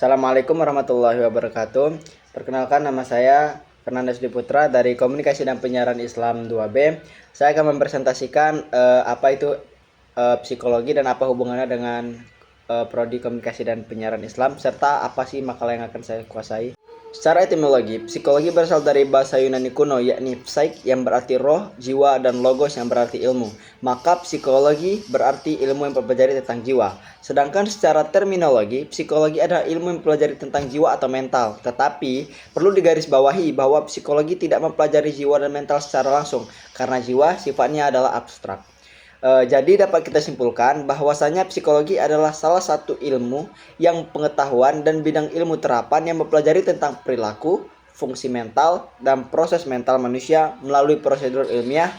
Assalamualaikum warahmatullahi wabarakatuh. Perkenalkan, nama saya Fernandes Diputra dari Komunikasi dan Penyiaran Islam 2B. Saya akan mempresentasikan apa itu psikologi dan apa hubungannya dengan prodi Komunikasi dan Penyiaran Islam, serta apa sih makalah yang akan saya kuasai. Secara etimologi, psikologi berasal dari bahasa Yunani kuno, yakni psych yang berarti roh, jiwa, dan logos yang berarti ilmu. Maka psikologi berarti ilmu yang mempelajari tentang jiwa. Sedangkan secara terminologi, psikologi adalah ilmu yang mempelajari tentang jiwa atau mental. Tetapi, perlu digarisbawahi bahwa psikologi tidak mempelajari jiwa dan mental secara langsung, karena jiwa sifatnya adalah abstrak. Jadi dapat kita simpulkan bahwasanya psikologi adalah salah satu ilmu yang pengetahuan dan bidang ilmu terapan yang mempelajari tentang perilaku, fungsi mental, dan proses mental manusia melalui prosedur ilmiah.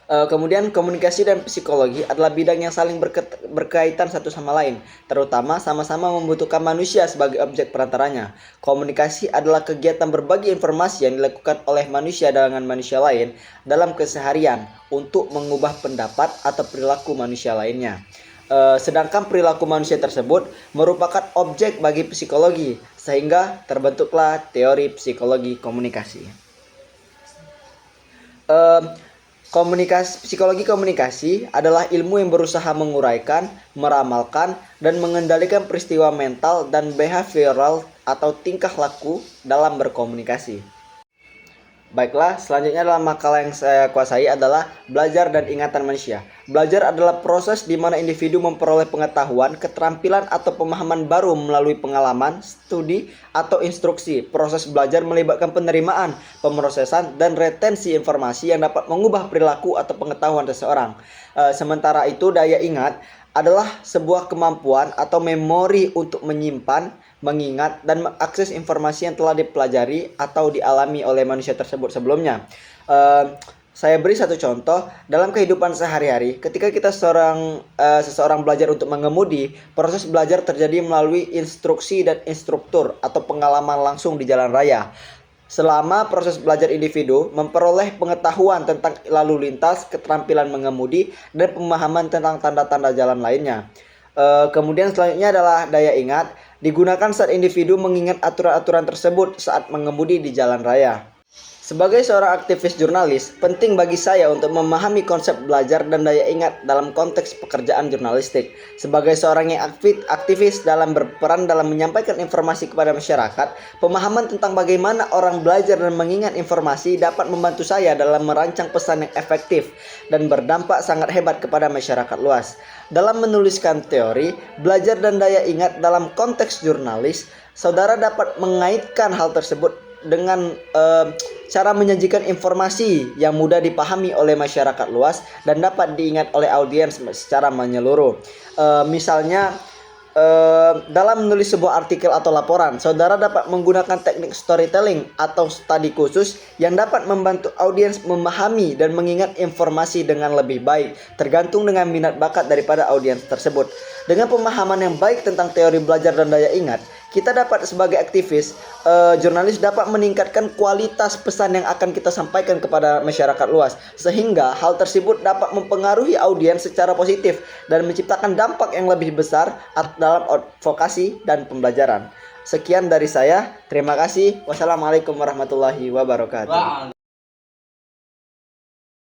Kemudian komunikasi dan psikologi adalah bidang yang saling berkaitan satu sama lain, terutama sama-sama membutuhkan manusia sebagai objek perantaranya. Komunikasi adalah kegiatan berbagi informasi yang dilakukan oleh manusia dengan manusia lain dalam keseharian untuk mengubah pendapat atau perilaku manusia lainnya. Sedangkan perilaku manusia tersebut merupakan objek bagi psikologi, sehingga terbentuklah teori psikologi komunikasi. Psikologi komunikasi adalah ilmu yang berusaha menguraikan, meramalkan, dan mengendalikan peristiwa mental dan behavioral atau tingkah laku dalam berkomunikasi. Baiklah, selanjutnya dalam makalah yang saya kuasai adalah belajar dan ingatan manusia. Belajar adalah proses di mana individu memperoleh pengetahuan, keterampilan, atau pemahaman baru melalui pengalaman, studi, atau instruksi. Proses belajar melibatkan penerimaan, pemrosesan, dan retensi informasi yang dapat mengubah perilaku atau pengetahuan seseorang. Sementara itu, daya ingat adalah sebuah kemampuan atau memori untuk menyimpan, mengingat, dan mengakses informasi yang telah dipelajari atau dialami oleh manusia tersebut sebelumnya. Saya beri satu contoh dalam kehidupan sehari-hari. Ketika seseorang belajar untuk mengemudi, proses belajar terjadi melalui instruksi dan instruktur atau pengalaman langsung di jalan raya. Selama proses belajar, individu memperoleh pengetahuan tentang lalu lintas, keterampilan mengemudi, dan pemahaman tentang tanda-tanda jalan lainnya. Kemudian selanjutnya adalah daya ingat, digunakan saat individu mengingat aturan-aturan tersebut saat mengemudi di jalan raya. Sebagai seorang aktivis jurnalis, penting bagi saya untuk memahami konsep belajar dan daya ingat dalam konteks pekerjaan jurnalistik. Sebagai seorang yang aktivis dalam berperan dalam menyampaikan informasi kepada masyarakat, pemahaman tentang bagaimana orang belajar dan mengingat informasi dapat membantu saya dalam merancang pesan yang efektif dan berdampak sangat hebat kepada masyarakat luas. Dalam menuliskan teori, belajar dan daya ingat dalam konteks jurnalis, saudara dapat mengaitkan hal tersebut dengan cara menyajikan informasi yang mudah dipahami oleh masyarakat luas dan dapat diingat oleh audiens secara menyeluruh. Misalnya dalam menulis sebuah artikel atau laporan, saudara dapat menggunakan teknik storytelling atau studi khusus yang dapat membantu audiens memahami dan mengingat informasi dengan lebih baik, tergantung dengan minat bakat daripada audiens tersebut. Dengan pemahaman yang baik tentang teori belajar dan daya ingat, kita dapat sebagai aktivis jurnalis dapat meningkatkan kualitas pesan yang akan kita sampaikan kepada masyarakat luas, sehingga hal tersebut dapat mempengaruhi audiens secara positif dan menciptakan dampak yang lebih besar dalam advokasi dan pembelajaran. Sekian dari saya, terima kasih. Wassalamualaikum warahmatullahi wabarakatuh.